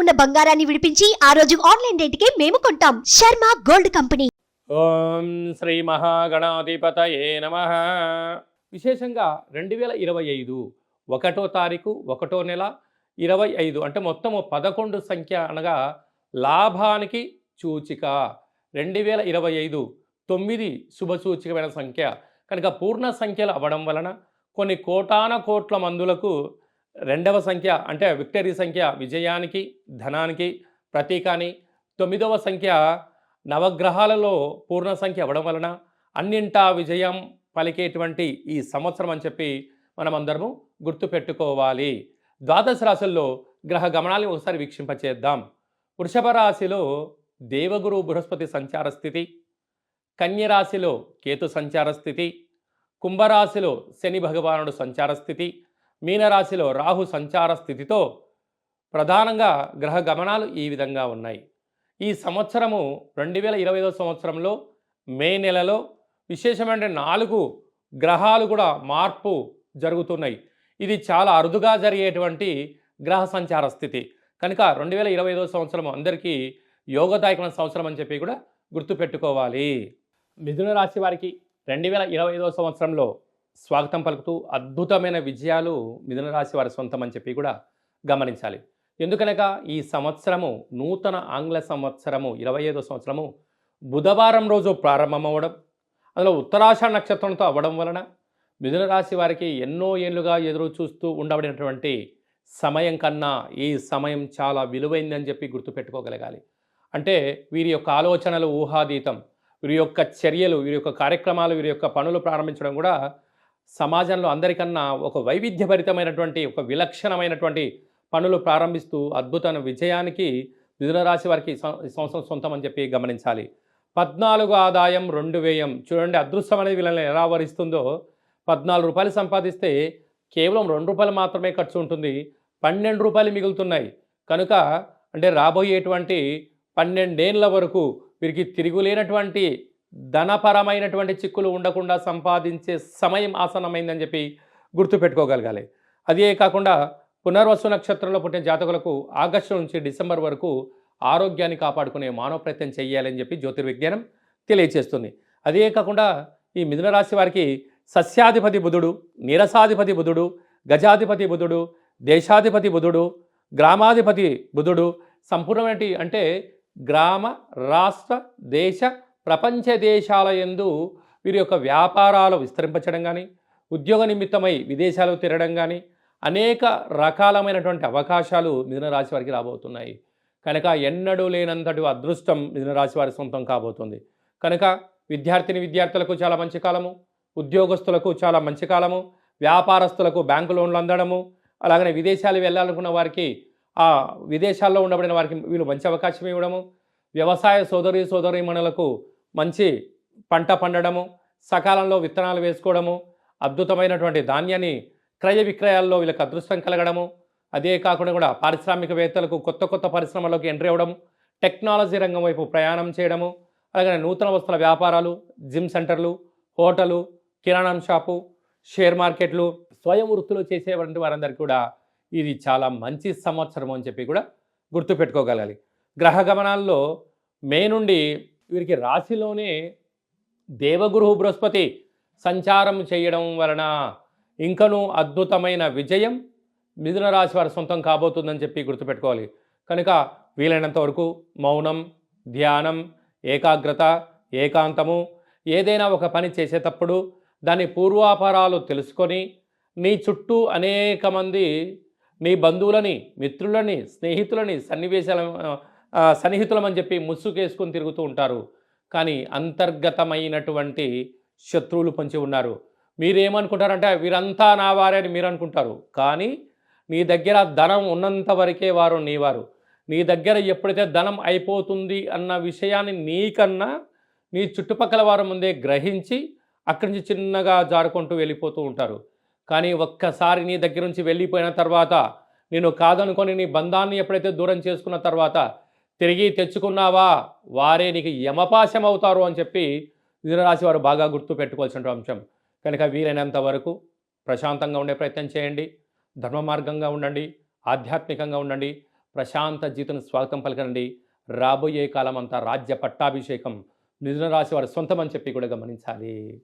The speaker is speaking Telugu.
ఉన్న బంగారాన్ని విడిపించి ఆ రోజు ఆన్లైన్ రేటుకే మేము కొంటాం. Sharma gold company. ఓం శ్రీ మహాగణాధిపతయే నమః. విశేషంగా 2025 ఒకటో తారీఖు ఒకటో నెల 25 అంటే మొత్తము 11 సంఖ్య అనగా లాభానికి సూచిక. 2025 9 శుభసూచికమైన సంఖ్య కనుక పూర్ణ సంఖ్యలు అవ్వడం వలన కొన్ని కోటాన కోట్ల మందులకు రెండవ సంఖ్య అంటే విక్టరీ సంఖ్య విజయానికి ధనానికి ప్రతీక అని, 9వ సంఖ్య నవగ్రహాలలో పూర్ణ సంఖ్య అవ్వడం వలన అన్నింటా విజయం పలికేటువంటి ఈ సంవత్సరం అని చెప్పి మనమందరము గుర్తుపెట్టుకోవాలి. ద్వాదశ రాశుల్లో గ్రహ గమనాలను ఒకసారి వీక్షింపచేద్దాం. వృషభ రాశిలో దేవగురు బృహస్పతి సంచార స్థితి, కన్య రాశిలో కేతు సంచార స్థితి, కుంభరాశిలో శని భగవానుడు సంచార స్థితి, మీనరాశిలో రాహు సంచార స్థితితో ప్రధానంగా గ్రహ గమనాలు ఈ విధంగా ఉన్నాయి. ఈ సంవత్సరము 2025 సంవత్సరంలో మే నెలలో విశేషమైన 4 గ్రహాలు కూడా మార్పు జరుగుతున్నాయి. ఇది చాలా అరుదుగా జరిగేటువంటి గ్రహ సంచార స్థితి కనుక 2025 సంవత్సరం అందరికీ యోగదాయకమైన సంవత్సరం అని చెప్పి కూడా గుర్తుపెట్టుకోవాలి. మిథున రాశి వారికి 2025 సంవత్సరంలో స్వాగతం పలుకుతూ అద్భుతమైన విజయాలు మిథున రాశి వారి సొంతం అని చెప్పి కూడా గమనించాలి. ఎందుకనగా ఈ సంవత్సరము నూతన ఆంగ్ల సంవత్సరము 25వ సంవత్సరము బుధవారం రోజు ప్రారంభమవ్వడం, అందులో ఉత్తరాషాఢ నక్షత్రంతో అవ్వడం వలన మిథున రాశి వారికి ఎన్నో ఏళ్ళుగా ఎదురు చూస్తూ ఉండబడినటువంటి సమయం కన్నా ఈ సమయం చాలా విలువైందని చెప్పి గుర్తుపెట్టుకోగలగాలి. అంటే వీరి యొక్క ఆలోచనలు ఊహాతీతం, వీరి యొక్క చర్యలు, వీరి యొక్క కార్యక్రమాలు, వీరి యొక్క పనులు ప్రారంభించడం కూడా సమాజంలో అందరికన్నా ఒక వైవిధ్యభరితమైనటువంటి ఒక విలక్షణమైనటువంటి పనులు ప్రారంభిస్తూ అద్భుతమైన విజయానికి మిథున రాశి వారికి సంవత్సరం సొంతం అని చెప్పి గమనించాలి. 14 ఆదాయం 2 వ్యయం. చూడండి అదృష్టం అనేది వీళ్ళని ఎలా వరిస్తుందో. 14 రూపాయలు సంపాదిస్తే కేవలం 2 రూపాయలు మాత్రమే ఖర్చు ఉంటుంది, 12 రూపాయలు మిగులుతున్నాయి. కనుక అంటే రాబోయేటువంటి 12 ఏళ్ల వరకు వీరికి తిరుగులేనటువంటి ధనపరమైనటువంటి చిక్కులు ఉండకుండా సంపాదించే సమయం ఆసన్నమైందని చెప్పి గుర్తుపెట్టుకోగలగాలి. అదే కాకుండా పునర్వసు నక్షత్రంలో పుట్టిన జాతకులకు ఆగస్టు నుంచి డిసెంబర్ వరకు ఆరోగ్యాన్ని కాపాడుకునే మానవ ప్రయత్నం చేయాలని చెప్పి జ్యోతిర్విజ్ఞానం తెలియజేస్తుంది. అదే కాకుండా ఈ మిథున రాశి వారికి సస్యాధిపతి బుధుడు, నీరసాధిపతి బుధుడు, గజాధిపతి బుధుడు, దేశాధిపతి బుధుడు, గ్రామాధిపతి బుధుడు సంపూర్ణమైన అంటే గ్రామ, రాష్ట్ర, దేశ, ప్రపంచ దేశాల యందు వీరి యొక్క వ్యాపారాలు విస్తరింపచడం కానీ, ఉద్యోగ నిమిత్తమై విదేశాలు తిరగడం కానీ అనేక రకాలమైనటువంటి అవకాశాలు మిథున రాశి వారికి రాబోతున్నాయి. కనుక ఎన్నడూ లేనంతటి అదృష్టం మిథున రాశి వారి సొంతం కాబోతుంది. కనుక విద్యార్థులకు చాలా మంచి కాలము, ఉద్యోగస్తులకు చాలా మంచి కాలము, వ్యాపారస్తులకు బ్యాంకు లోన్లు అందడము, అలాగనే విదేశాలు వెళ్ళాలనుకున్న వారికి ఆ విదేశాల్లో ఉండబడిన వారికి వీళ్ళు మంచి అవకాశం ఇవ్వడము, వ్యవసాయ సోదరీమణులకు మంచి పంట పండడము, సకాలంలో విత్తనాలు వేసుకోవడము, అద్భుతమైనటువంటి ధాన్యాన్ని క్రయ విక్రయాల్లో వీళ్ళకి అదృష్టం కలగడము, అదే కాకుండా కూడా పారిశ్రామికవేత్తలకు కొత్త పరిశ్రమలోకి ఎంట్రీ అవ్వడం, టెక్నాలజీ రంగం వైపు ప్రయాణం చేయడము, అలాగే నూతన వస్తువుల వ్యాపారాలు, జిమ్ సెంటర్లు, హోటలు, కిరాణం షాపు, షేర్ మార్కెట్లు, స్వయం వృత్తులు చేసేటువంటి వారందరికీ కూడా ఇది చాలా మంచి సంవత్సరం అని చెప్పి కూడా గుర్తుపెట్టుకోగలగాలి. గ్రహ గమనాల్లో మే నుండి వీరికి రాశిలోనే దేవగురు బృహస్పతి సంచారం చేయడం వలన ఇంకనూ అద్భుతమైన విజయం మిథున రాశి వారి సొంతం కాబోతుందని చెప్పి గుర్తుపెట్టుకోవాలి. కనుక వీలైనంత వరకు మౌనం, ధ్యానం, ఏకాగ్రత, ఏకాంతము, ఏదైనా ఒక పని చేసేటప్పుడు దాని పూర్వాపరాలు తెలుసుకొని నీ చుట్టూ అనేక మంది నీ బంధువులని, మిత్రులని, స్నేహితులని సన్నిహితులమని చెప్పి ముసుగేసుకొని తిరుగుతూ ఉంటారు. కానీ అంతర్గతమైనటువంటి శత్రువులు పొంచి ఉన్నారు. మీరేమనుకుంటారంటే వీరంతా నా వారే అని మీరు అనుకుంటారు. కానీ నీ దగ్గర ధనం ఉన్నంత వరకే వారు నీవారు. నీ దగ్గర ఎప్పుడైతే ధనం అయిపోతుంది అన్న విషయాన్ని నీకన్నా నీ చుట్టుపక్కల వారి ముందే గ్రహించి అక్కడి నుంచి చిన్నగా జారుకుంటూ వెళ్ళిపోతూ ఉంటారు. కానీ ఒక్కసారి నీ దగ్గర నుంచి వెళ్ళిపోయిన తర్వాత నేను కాదనుకొని నీ బంధాన్ని ఎప్పుడైతే దూరం చేసుకున్న తర్వాత తిరిగి తెచ్చుకున్నావా వారే నీకు యమపాశం అవుతారు అని చెప్పి మిథునరాశి వారు బాగా గుర్తు పెట్టుకోవాల్సిన అంశం. కనుక వీలైనంత వరకు ప్రశాంతంగా ఉండే ప్రయత్నం చేయండి, ధర్మ మార్గంగా ఉండండి, ఆధ్యాత్మికంగా ఉండండి, ప్రశాంత జీవితం స్వాగతం పలకండి. రాబోయే కాలం అంతా రాజ్య పట్టాభిషేకం మిథున రాశి వారి సొంతం అని చెప్పి కూడా గమనించాలి.